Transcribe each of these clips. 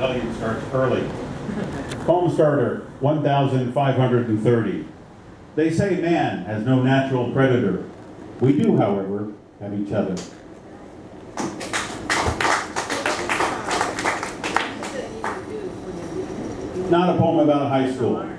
rebellion starts early. Poem starter, 1,530. They say man has no natural predator. We do, however, have each other. Not a poem about high school.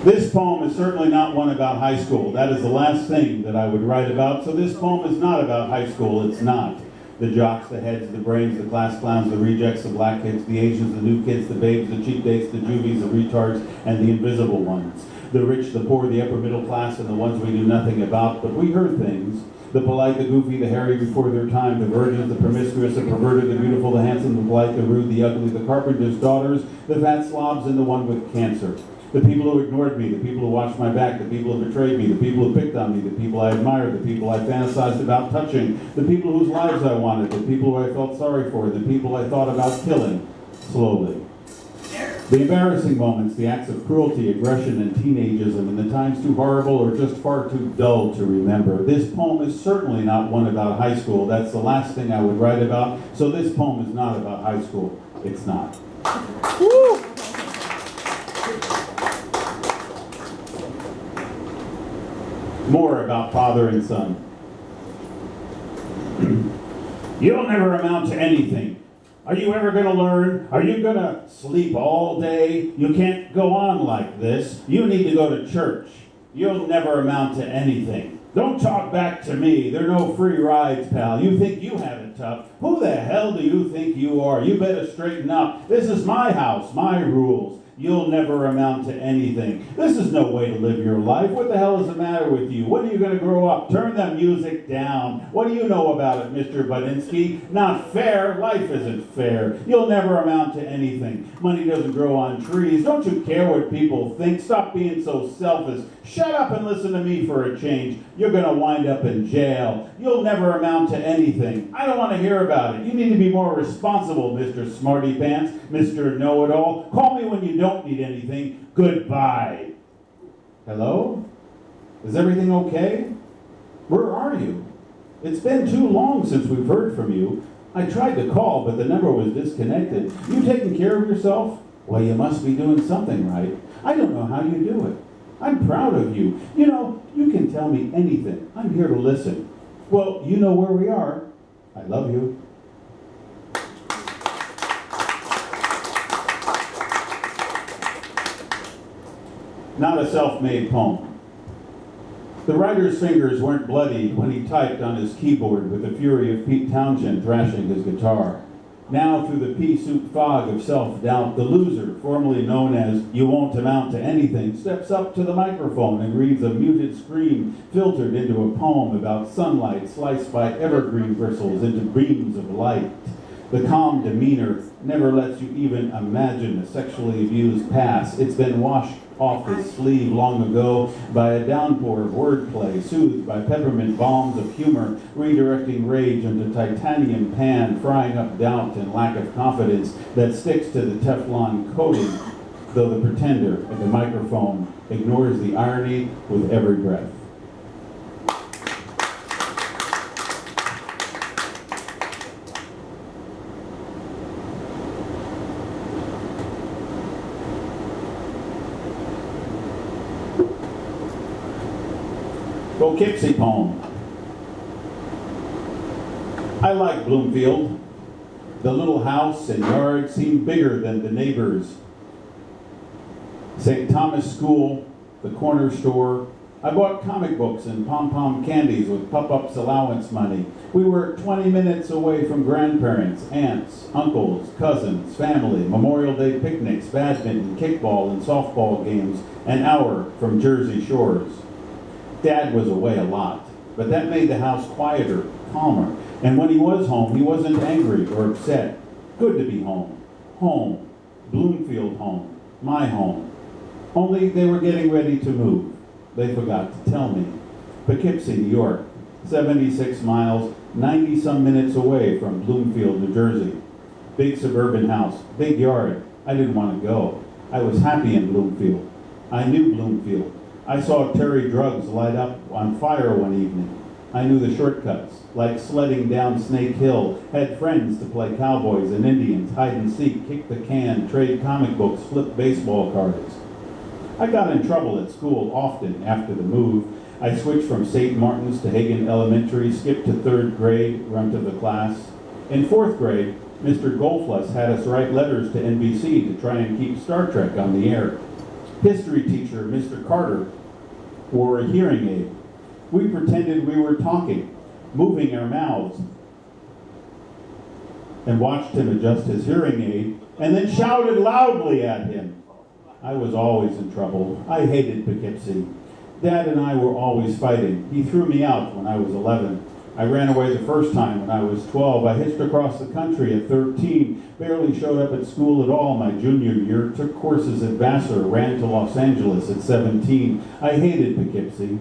This poem is certainly not one about high school. That is the last thing that I would write about. So this poem is not about high school. It's not. The jocks, the heads, the brains, the class clowns, the rejects, the black kids, the Asians, the new kids, the babes, the cheap dates, the juvies, the retards, and the invisible ones. The rich, the poor, the upper middle class, and the ones we knew nothing about, but we heard things. The polite, the goofy, the hairy before their time, the virgins, the promiscuous, the perverted, the beautiful, the handsome, the polite, the rude, the ugly, the carpenter's daughters, the fat slobs, and the one with cancer. The people who ignored me, the people who watched my back, the people who betrayed me, the people who picked on me, the people I admired, the people I fantasized about touching, the people whose lives I wanted, the people who I felt sorry for, the people I thought about killing, slowly. The embarrassing moments, the acts of cruelty, aggression, and teenageism, and the times too horrible or just far too dull to remember. This poem is certainly not one about high school. That's the last thing I would write about. So this poem is not about high school. It's not. Woo! More about father and son. You'll never amount to anything. Are you ever going to learn? Are you going to sleep all day? You can't go on like this. You need to go to church. You'll never amount to anything. Don't talk back to me. There are no free rides, pal. You think you have it tough. Who the hell do you think you are? You better straighten up. This is my house, my rules. You'll never amount to anything. This is no way to live your life. What the hell is the matter with you? When are you going to grow up? Turn the music down. What do you know about it, Mr. Budinsky? Not fair. Life isn't fair. You'll never amount to anything. Money doesn't grow on trees. Don't you care what people think? Stop being so selfish. Shut up and listen to me for a change. You're going to wind up in jail. You'll never amount to anything. I don't want to hear about it. You need to be more responsible, Mr. Smarty Pants, Mr. Know-It-All. Call me when you don't need anything. Goodbye. Hello? Is everything okay? Where are you? It's been too long since we've heard from you. I tried to call, but the number was disconnected. You taking care of yourself? Well, you must be doing something right. I don't know how you do it. I'm proud of you. You know, you can tell me anything. I'm here to listen. Well, you know where we are. I love you. Not a self-made poem. The writer's fingers weren't bloodied when he typed on his keyboard with the fury of Pete Townshend thrashing his guitar. Now, through the pea-soup fog of self-doubt, the loser, formerly known as You Won't Amount to Anything, steps up to the microphone and reads a muted scream filtered into a poem about sunlight sliced by evergreen bristles into beams of light. The calm demeanor never lets you even imagine a sexually abused past. It's been washed off his sleeve long ago by a downpour of wordplay, soothed by peppermint bombs of humor, redirecting rage into titanium pan, frying up doubt and lack of confidence that sticks to the Teflon coating, though the pretender at the microphone ignores the irony with every breath. Poughkeepsie poem. I like Bloomfield. The little house and yard seem bigger than the neighbors. St. Thomas School, the corner store. I bought comic books and pom-pom candies with Pup-Up's allowance money. We were 20 minutes away from grandparents, aunts, uncles, cousins, family, Memorial Day picnics, badminton, kickball, and softball games, an hour from Jersey Shores. Dad was away a lot, but that made the house quieter, calmer. And when he was home, he wasn't angry or upset. Good to be home. Home. Bloomfield home. My home. Only they were getting ready to move. They forgot to tell me. Poughkeepsie, New York. 76 miles, 90-some minutes away from Bloomfield, New Jersey. Big suburban house, big yard. I didn't want to go. I was happy in Bloomfield. I knew Bloomfield. I saw Terry Drugs light up on fire one evening. I knew the shortcuts, like sledding down Snake Hill, had friends to play cowboys and Indians, hide and seek, kick the can, trade comic books, flip baseball cards. I got in trouble at school often after the move. I switched from St. Martin's to Hagen Elementary, skipped to 3rd grade, run to the class. In 4th grade, Mr. Goldfluss had us write letters to NBC to try and keep Star Trek on the air. History teacher, Mr. Carter, wore a hearing aid. We pretended we were talking, moving our mouths, and watched him adjust his hearing aid, and then shouted loudly at him. I was always in trouble. I hated Poughkeepsie. Dad and I were always fighting. He threw me out when I was 11. I ran away the first time when I was 12. I hitched across the country at 13, barely showed up at school at all my junior year, took courses at Vassar, ran to Los Angeles at 17. I hated Poughkeepsie.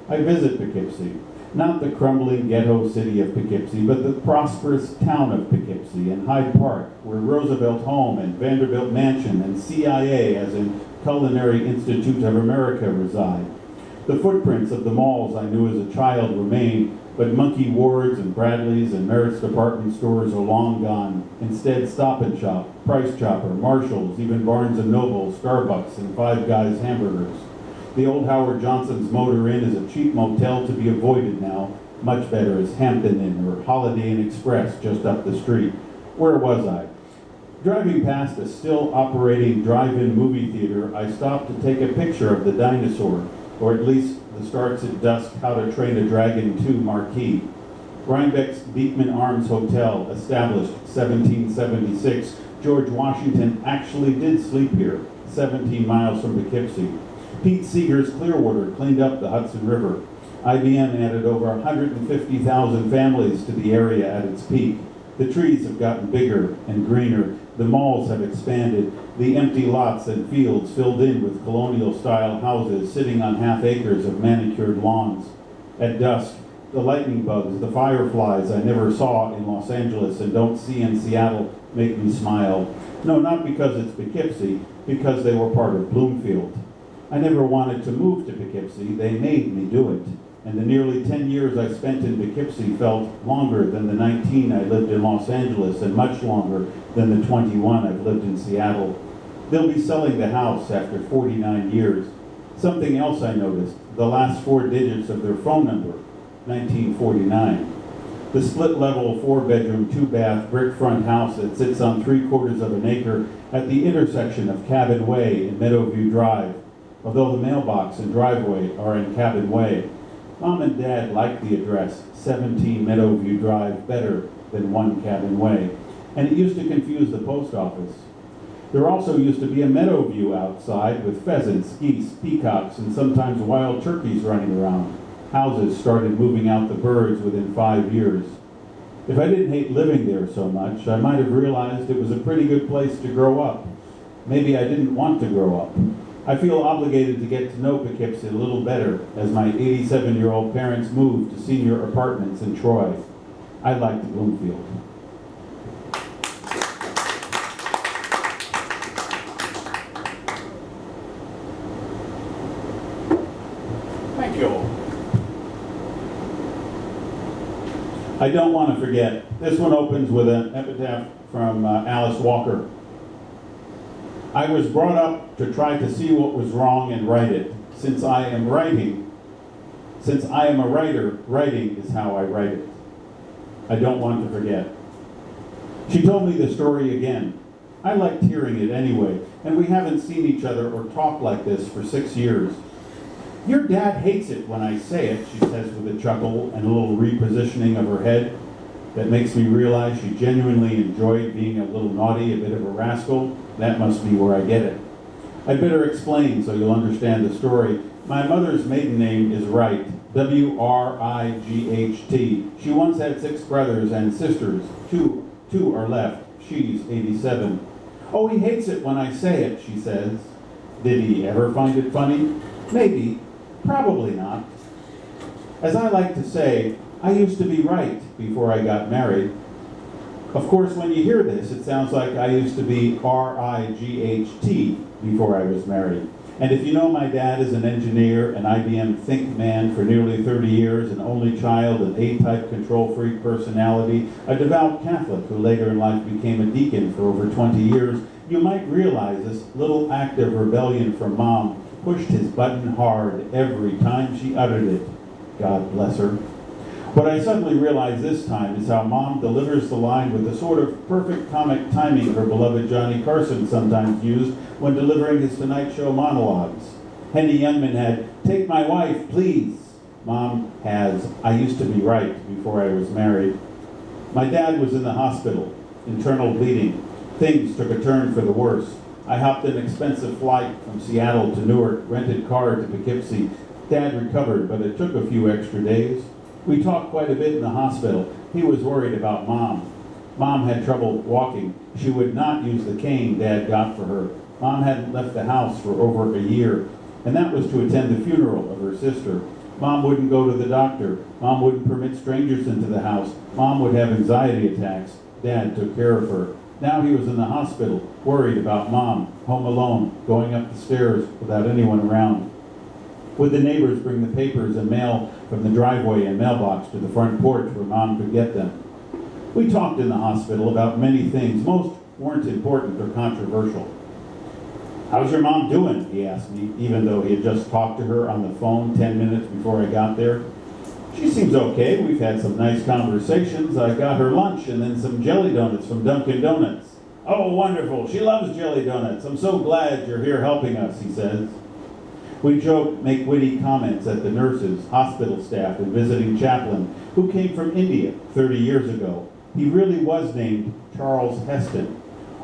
I visit Poughkeepsie, not the crumbling ghetto city of Poughkeepsie, but the prosperous town of Poughkeepsie and Hyde Park, where Roosevelt Home and Vanderbilt Mansion and CIA, as in Culinary Institute of America, reside. The footprints of the malls I knew as a child remain, but Monkey Ward's and Bradley's and Merritt's department stores are long gone. Instead, Stop and Shop, Price Chopper, Marshall's, even Barnes & Noble, Starbucks, and Five Guys hamburgers. The old Howard Johnson's Motor Inn is a cheap motel to be avoided now. Much better is Hampton Inn or Holiday Inn Express just up the street. Where was I? Driving past a still operating drive-in movie theater, I stopped to take a picture of the dinosaur, or at least the Starts at Dusk How to Train a Dragon 2 marquee. Rhinebeck's Beekman Arms Hotel, established 1776. George Washington actually did sleep here, 17 miles from Poughkeepsie. Pete Seeger's Clearwater cleaned up the Hudson River. IBM added over 150,000 families to the area at its peak. The trees have gotten bigger and greener. The malls have expanded. The empty lots and fields filled in with colonial-style houses sitting on half acres of manicured lawns. At dusk, the lightning bugs, the fireflies I never saw in Los Angeles and don't see in Seattle make me smile. No, not because it's Poughkeepsie, because they were part of Bloomfield. I never wanted to move to Poughkeepsie. They made me do it. And the nearly 10 years I spent in Poughkeepsie felt longer than the 19 I lived in Los Angeles and much longer than the 21 I've lived in Seattle. They'll be selling the house after 49 years. Something else I noticed, the last 4 digits of their phone number, 1949. The split-level 4-bedroom, 2-bath brick front house that sits on 3/4 of an acre at the intersection of Cabin Way and Meadowview Drive, although the mailbox and driveway are in Cabin Way. Mom and Dad liked the address, 17 Meadowview Drive, better than 1 Cabin Way, and it used to confuse the post office. There also used to be a Meadowview outside with pheasants, geese, peacocks, and sometimes wild turkeys running around. Houses started moving out the birds within 5 years. If I didn't hate living there so much, I might have realized it was a pretty good place to grow up. Maybe I didn't want to grow up. I feel obligated to get to know Poughkeepsie a little better as my 87-year-old parents moved to senior apartments in Troy. I liked Bloomfield. Thank you. I don't want to forget. This one opens with an epitaph from Alice Walker. I was brought up to try to see what was wrong and right it. Since I am a writer, writing is how I write it. I don't want to forget. She told me the story again. I liked hearing it anyway, and we haven't seen each other or talked like this for 6 years. Your dad hates it when I say it, she says with a chuckle and a little repositioning of her head that makes me realize she genuinely enjoyed being a little naughty, a bit of a rascal. That must be where I get it. I'd better explain so you'll understand the story. My mother's maiden name is Wright, W-R-I-G-H-T. She once had 6 brothers and sisters. Two are left. She's 87. Oh, he hates it when I say it, she says. Did he ever find it funny? Maybe. Probably not. As I like to say, I used to be right before I got married. Of course, when you hear this, it sounds like I used to be R-I-G-H-T before I was married. And if you know my dad is an engineer, an IBM think man for nearly 30 years, an only child, an A-type control freak personality, a devout Catholic who later in life became a deacon for over 20 years, you might realize this little act of rebellion from Mom pushed his button hard every time she uttered it. God bless her. What I suddenly realized this time is how Mom delivers the line with the sort of perfect comic timing her beloved Johnny Carson sometimes used when delivering his Tonight Show monologues. Henny Youngman had, "Take my wife, please." Mom has, "I used to be right before I was married." My dad was in the hospital, internal bleeding. Things took a turn for the worse. I hopped an expensive flight from Seattle to Newark, rented car to Poughkeepsie. Dad recovered, but it took a few extra days. We talked quite a bit in the hospital. He was worried about Mom. Mom had trouble walking. She would not use the cane Dad got for her. Mom hadn't left the house for over a year, and that was to attend the funeral of her sister. Mom wouldn't go to the doctor. Mom wouldn't permit strangers into the house. Mom would have anxiety attacks. Dad took care of her. Now he was in the hospital, worried about Mom, home alone, going up the stairs without anyone around. Would the neighbors bring the papers and mail from the driveway and mailbox to the front porch where Mom could get them? We talked in the hospital about many things. Most weren't important or controversial. "How's your mom doing?" he asked me, even though he had just talked to her on the phone 10 minutes before I got there. "She seems okay. We've had some nice conversations. I got her lunch and then some jelly donuts from Dunkin' Donuts." "Oh, wonderful. She loves jelly donuts. I'm so glad you're here helping us," he says. We joke, make witty comments at the nurses, hospital staff, and visiting chaplain, who came from India 30 years ago. He really was named Charles Heston.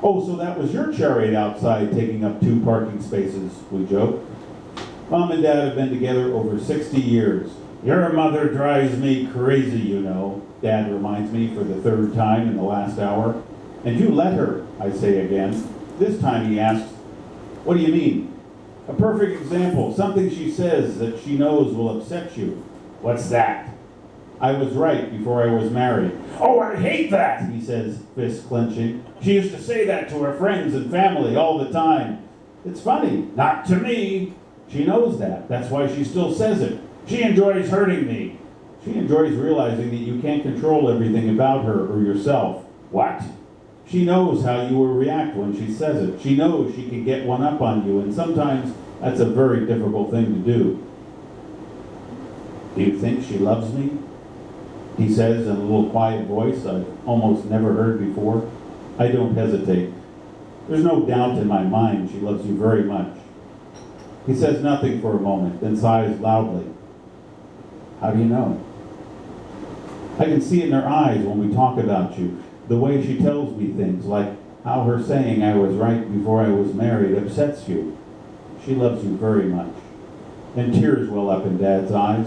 "Oh, so that was your chariot outside taking up 2 parking spaces," we joke. Mom and Dad have been together over 60 years. "Your mother drives me crazy, you know," Dad reminds me for the 3rd time in the last hour. "And you let her," I say again. This time he asks, "What do you mean?" "A perfect example, something she says that she knows will upset you." "What's that?" "I was right before I was married." "Oh, I hate that," he says, fist clenching. "She used to say that to her friends and family all the time." "It's funny." "Not to me." "She knows that. That's why she still says it." "She enjoys hurting me." "She enjoys realizing that you can't control everything about her or yourself." "What?" "She knows how you will react when she says it. She knows she can get one up on you, and sometimes that's a very difficult thing to do." "Do you think she loves me?" he says in a little quiet voice I've almost never heard before. I don't hesitate. "There's no doubt in my mind she loves you very much." He says nothing for a moment, then sighs loudly. "How do you know?" "I can see it in her eyes when we talk about you. The way she tells me things, like how her saying I was right before I was married upsets you. She loves you very much." And tears well up in Dad's eyes.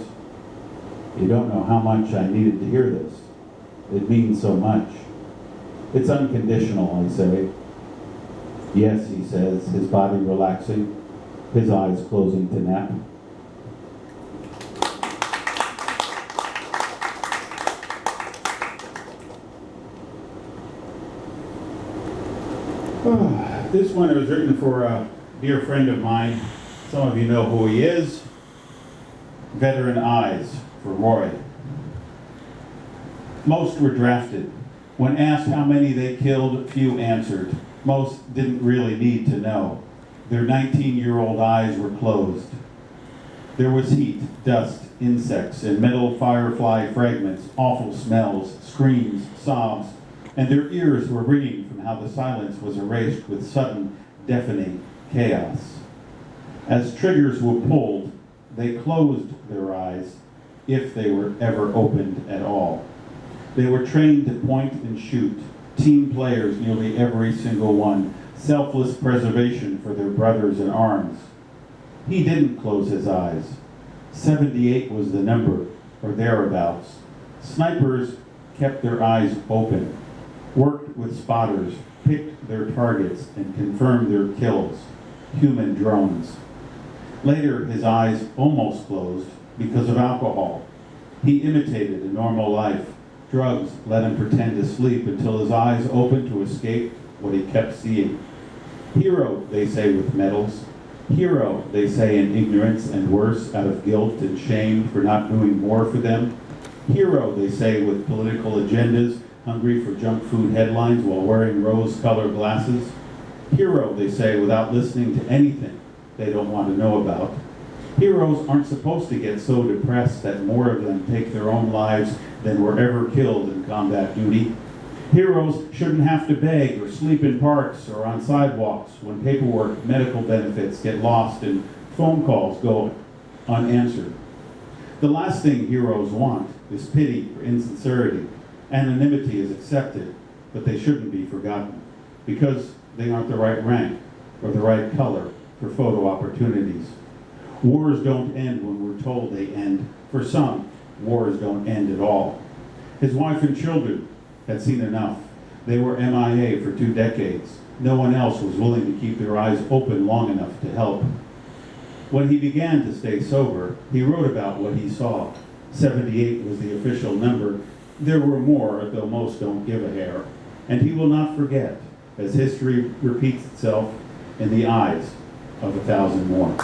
"You don't know how much I needed to hear this. It means so much." "It's unconditional," I say. "Yes," he says, his body relaxing, his eyes closing to nap. This one was written for a dear friend of mine. Some of you know who he is. Veteran Eyes, For Rory. Most were drafted. When asked how many they killed, few answered. Most didn't really need to know. Their 19-year-old eyes were closed. There was heat, dust, insects, and metal firefly fragments, awful smells, screams, sobs, and their ears were ringing from how the silence was erased with sudden, deafening chaos. As triggers were pulled, they closed their eyes, if they were ever opened at all. They were trained to point and shoot, team players, nearly every single one, selfless preservation for their brothers in arms. He didn't close his eyes. 78 was the number, or thereabouts. Snipers kept their eyes open, worked with spotters, picked their targets, and confirmed their kills, human drones. Later, his eyes almost closed because of alcohol. He imitated a normal life. Drugs let him pretend to sleep until his eyes opened to escape what he kept seeing. Hero, they say with medals. Hero, they say in ignorance and worse, out of guilt and shame for not doing more for them. Hero, they say, with political agendas, hungry for junk food headlines while wearing rose-colored glasses. Hero, they say, without listening to anything they don't want to know about. Heroes aren't supposed to get so depressed that more of them take their own lives than were ever killed in combat duty. Heroes shouldn't have to beg or sleep in parks or on sidewalks when paperwork, medical benefits get lost and phone calls go unanswered. The last thing heroes want is pity or insincerity. Anonymity is accepted, but they shouldn't be forgotten because they aren't the right rank or the right color for photo opportunities. Wars don't end when we're told they end. For some, wars don't end at all. His wife and children had seen enough. They were MIA for 2 decades. No one else was willing to keep their eyes open long enough to help. When he began to stay sober, he wrote about what he saw. 78 was the official number. There were more, though most don't give a hair. And he will not forget, as history repeats itself in the eyes of 1,000 more.